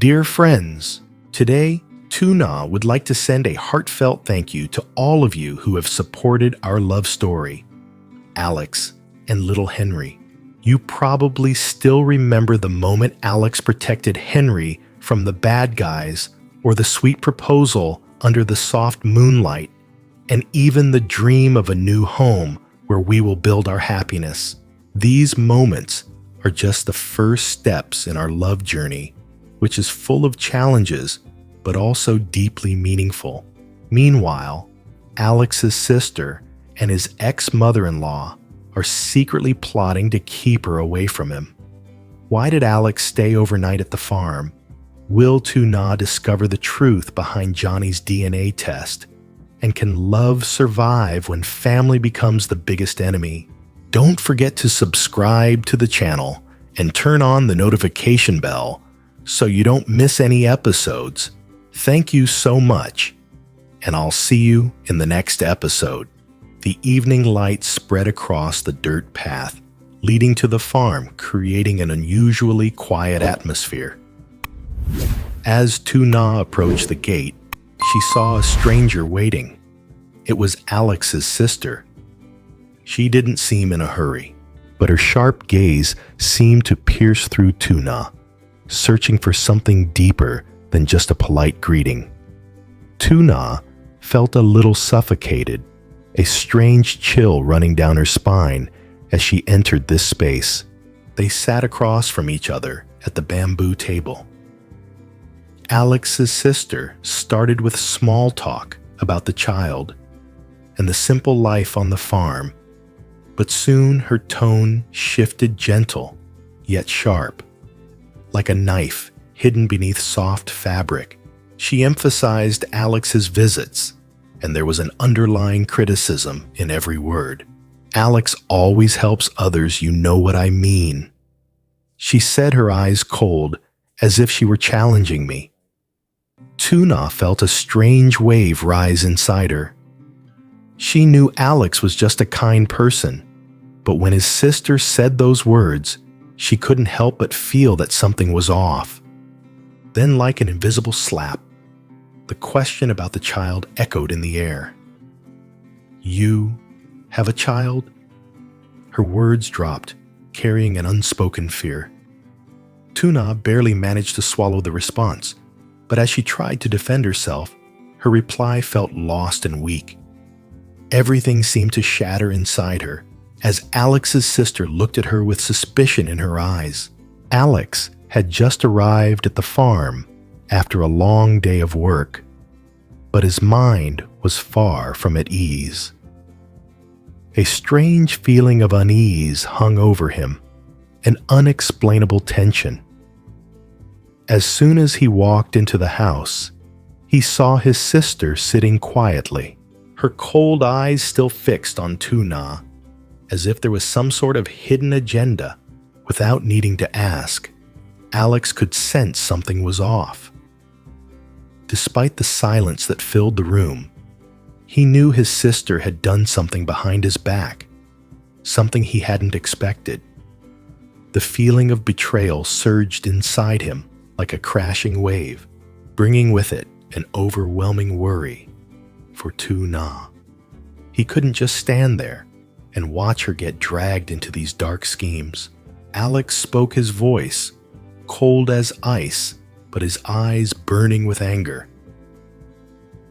Dear friends, today, Tuna would like to send a heartfelt thank you to all of you who have supported our love story. Alex and little Henry. You probably still remember the moment Alex protected Henry from the bad guys, or the sweet proposal under the soft moonlight, and even the dream of a new home where we will build our happiness. These moments are just the first steps in our love journey, which is full of challenges, but also deeply meaningful. Meanwhile, Alex's sister and his ex-mother-in-law are secretly plotting to keep her away from him. Why did Alex stay overnight at the farm? Will Tuna discover the truth behind Johnny's DNA test? And can love survive when family becomes the biggest enemy? Don't forget to subscribe to the channel and turn on the notification bell so you don't miss any episodes. Thank you so much, and I'll see you in the next episode. The evening light spread across the dirt path, leading to the farm, creating an unusually quiet atmosphere. As Tuna approached the gate, she saw a stranger waiting. It was Alex's sister. She didn't seem in a hurry, but her sharp gaze seemed to pierce through Tuna, searching for something deeper than just a polite greeting. Tuna felt a little suffocated, a strange chill running down her spine as she entered this space. They sat across from each other at the bamboo table. Alex's sister started with small talk about the child and the simple life on the farm, but soon her tone shifted gentle, yet sharp. Like a knife hidden beneath soft fabric, she emphasized Alex's visits, and there was an underlying criticism in every word. Alex always helps others, you know what I mean. She said, her eyes cold, as if she were challenging me. Tuna felt a strange wave rise inside her. She knew Alex was just a kind person, but when his sister said those words, she couldn't help but feel that something was off. Then, like an invisible slap, the question about the child echoed in the air. You have a child? Her words dropped, carrying an unspoken fear. Tuna barely managed to swallow the response, but as she tried to defend herself, her reply felt lost and weak. Everything seemed to shatter inside her as Alex's sister looked at her with suspicion in her eyes. Alex had just arrived at the farm after a long day of work, but his mind was far from at ease. A strange feeling of unease hung over him, an unexplainable tension. As soon as he walked into the house, he saw his sister sitting quietly, her cold eyes still fixed on Tuna, as if there was some sort of hidden agenda. Without needing to ask, Alex could sense something was off. Despite the silence that filled the room, he knew his sister had done something behind his back, something he hadn't expected. The feeling of betrayal surged inside him like a crashing wave, bringing with it an overwhelming worry for Tuna. He couldn't just stand there and watch her get dragged into these dark schemes. Alex spoke, his voice cold as ice, but his eyes burning with anger.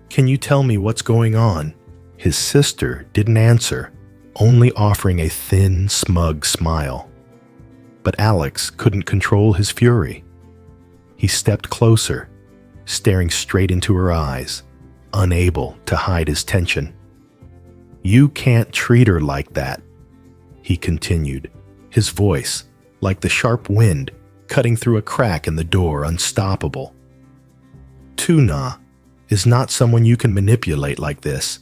Can you tell me what's going on? His sister didn't answer, only offering a thin, smug smile. But Alex couldn't control his fury. He stepped closer, staring straight into her eyes, unable to hide his tension. You can't treat her like that, he continued, his voice, like the sharp wind, cutting through a crack in the door, unstoppable. Tuna is not someone you can manipulate like this.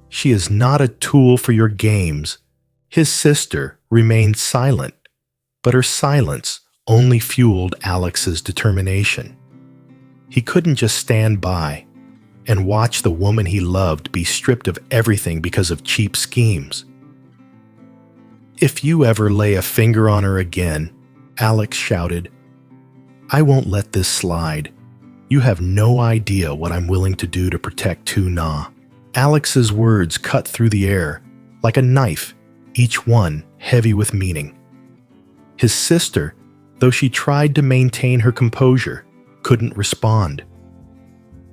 She is not a tool for your games. His sister remained silent, but her silence only fueled Alex's determination. He couldn't just stand by and watch the woman he loved be stripped of everything because of cheap schemes. If you ever lay a finger on her again, Alex shouted, I won't let this slide. You have no idea what I'm willing to do to protect Tu Na." Alex's words cut through the air like a knife, each one heavy with meaning. His sister, though she tried to maintain her composure, couldn't respond.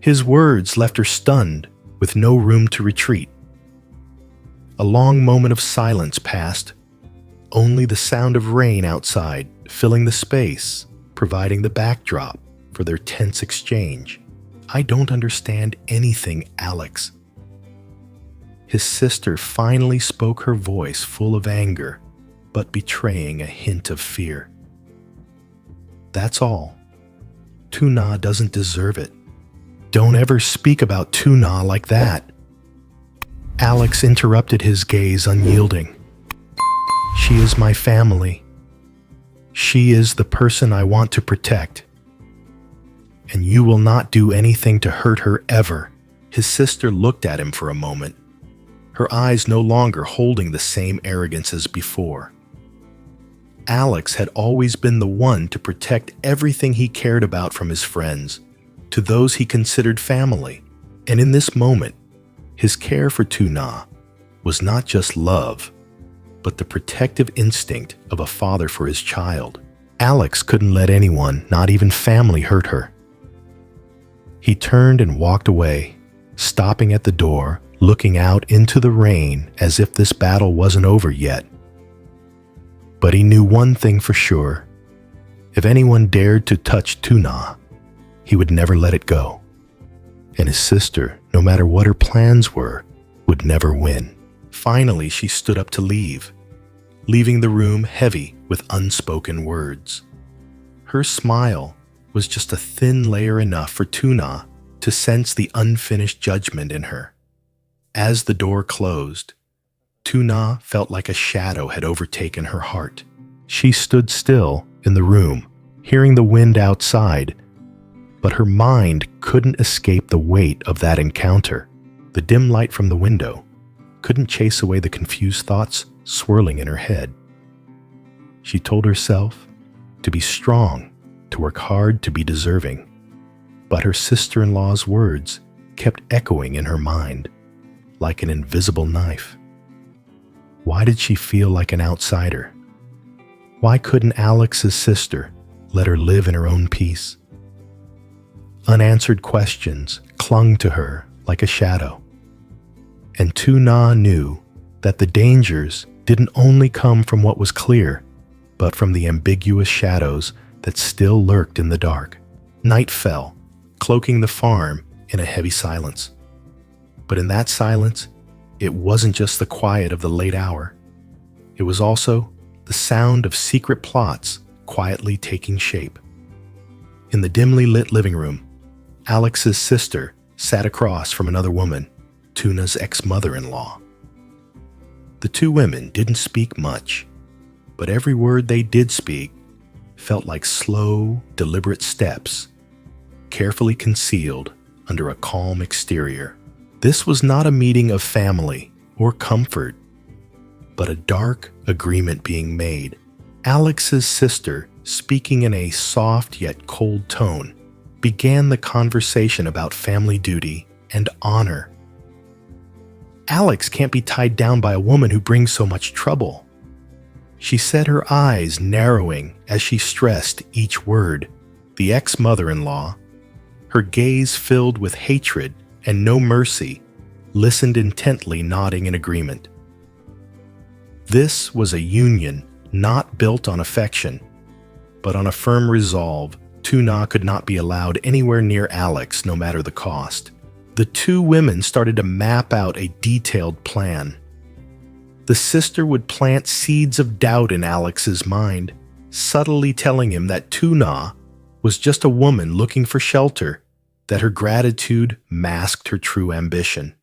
His words left her stunned, with no room to retreat. A long moment of silence passed, only the sound of rain outside filling the space, providing the backdrop for their tense exchange. "I don't understand anything, Alex." His sister finally spoke, her voice full of anger, but betraying a hint of fear. "That's all. Tu Na doesn't deserve it. Don't ever speak about Tu Na like that." Alex interrupted his gaze, unyielding. "She is my family. She is the person I want to protect. And you will not do anything to hurt her ever." His sister looked at him for a moment, her eyes no longer holding the same arrogance as before. Alex had always been the one to protect everything he cared about from his friends to those he considered family, and in this moment, his care for Tu Na was not just love, but the protective instinct of a father for his child. Alex couldn't let anyone, not even family, hurt her. He turned and walked away, stopping at the door, looking out into the rain as if this battle wasn't over yet. But he knew one thing for sure: if anyone dared to touch Tu Na, he would never let it go. And his sister, no matter what her plans were, would never win. Finally, she stood up to leave, leaving the room heavy with unspoken words. Her smile was just a thin layer enough for Tu Na to sense the unfinished judgment in her. As the door closed, Tu Na felt like a shadow had overtaken her heart. She stood still in the room, hearing the wind outside, but her mind couldn't escape the weight of that encounter. The dim light from the window couldn't chase away the confused thoughts swirling in her head. She told herself to be strong, to work hard, to be deserving, but her sister-in-law's words kept echoing in her mind like an invisible knife. Why did she feel like an outsider? Why couldn't Alex's sister let her live in her own peace? Unanswered questions clung to her like a shadow. And Tu Na knew that the dangers didn't only come from what was clear, but from the ambiguous shadows that still lurked in the dark. Night fell, cloaking the farm in a heavy silence. But in that silence, it wasn't just the quiet of the late hour. It was also the sound of secret plots quietly taking shape. In the dimly lit living room, Alex's sister sat across from another woman, Tu Na's ex-mother-in-law. The two women didn't speak much, but every word they did speak felt like slow, deliberate steps, carefully concealed under a calm exterior. This was not a meeting of family or comfort, but a dark agreement being made. Alex's sister, speaking in a soft yet cold tone, began the conversation about family duty and honor. "Alex can't be tied down by a woman who brings so much trouble," she said, her eyes narrowing as she stressed each word. The ex-mother-in-law, her gaze filled with hatred and no mercy, listened intently, nodding in agreement. This was a union not built on affection, but on a firm resolve. Tu Na could not be allowed anywhere near Alex, no matter the cost. The two women started to map out a detailed plan. The sister would plant seeds of doubt in Alex's mind, subtly telling him that Tu Na was just a woman looking for shelter, that her gratitude masked her true ambition.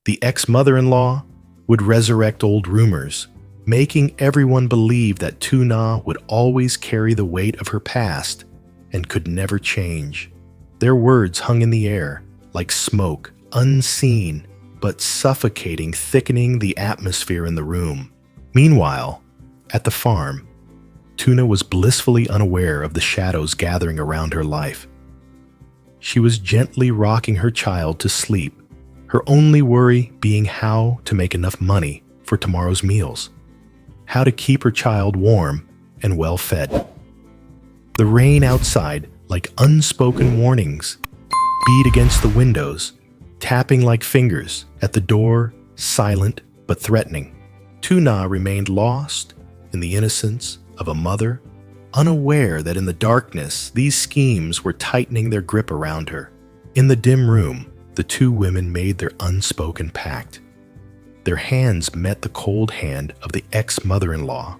The ex-mother-in-law would resurrect old rumors, making everyone believe that Tu Na would always carry the weight of her past and could never change. Their words hung in the air like smoke, unseen but suffocating, thickening the atmosphere in the room. Meanwhile, at the farm, Tuna was blissfully unaware of the shadows gathering around her life. She was gently rocking her child to sleep, her only worry being how to make enough money for tomorrow's meals, how to keep her child warm and well fed. The rain outside, like unspoken warnings, beat against the windows, tapping like fingers at the door, silent but threatening. Tuna remained lost in the innocence of a mother, unaware that in the darkness these schemes were tightening their grip around her. In the dim room, the two women made their unspoken pact. Their hands met the cold hand of the ex-mother-in-law,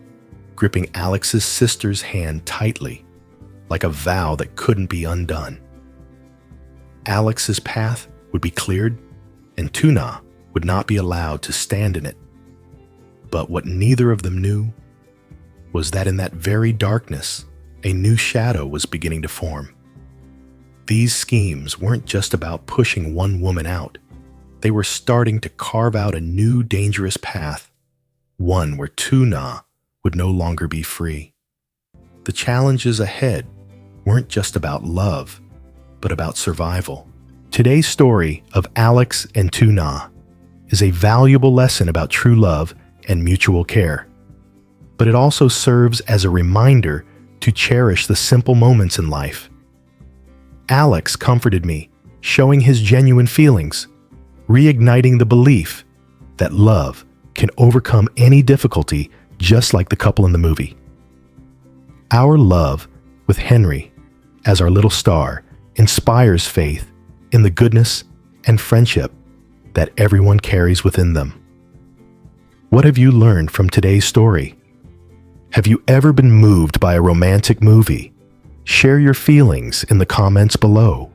gripping Alex's sister's hand tightly, like a vow that couldn't be undone. Alex's path would be cleared, and Tuna would not be allowed to stand in it. But what neither of them knew was that in that very darkness, a new shadow was beginning to form. These schemes weren't just about pushing one woman out. They were starting to carve out a new dangerous path, one where Tuna would no longer be free. The challenges ahead weren't just about love, but about survival. Today's story of Alex and Tuna is a valuable lesson about true love and mutual care. But it also serves as a reminder to cherish the simple moments in life. Alex comforted me, showing his genuine feelings, reigniting the belief that love can overcome any difficulty just like the couple in the movie. Our love with Henry as our little star inspires faith in the goodness and friendship that everyone carries within them. What have you learned from today's story? Have you ever been moved by a romantic movie? Share your feelings in the comments below.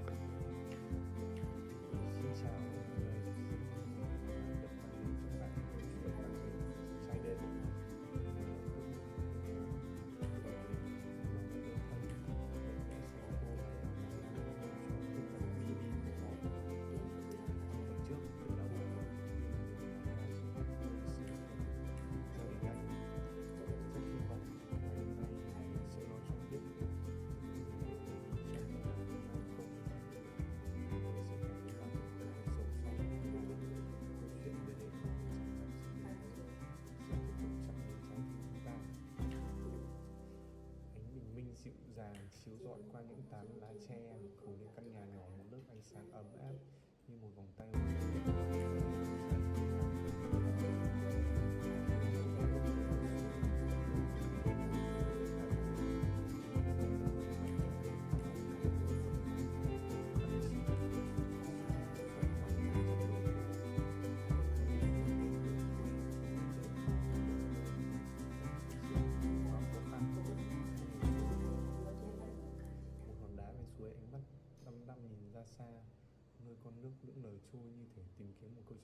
Dịu dàng chiếu rọi qua những tán lá tre phủ lên căn nhà nhỏ một lớp ánh sáng ấm áp như một vòng tay. Đăm đăm nhìn ra xa, nơi con nước lững lờ trôi như thể tìm kiếm một câu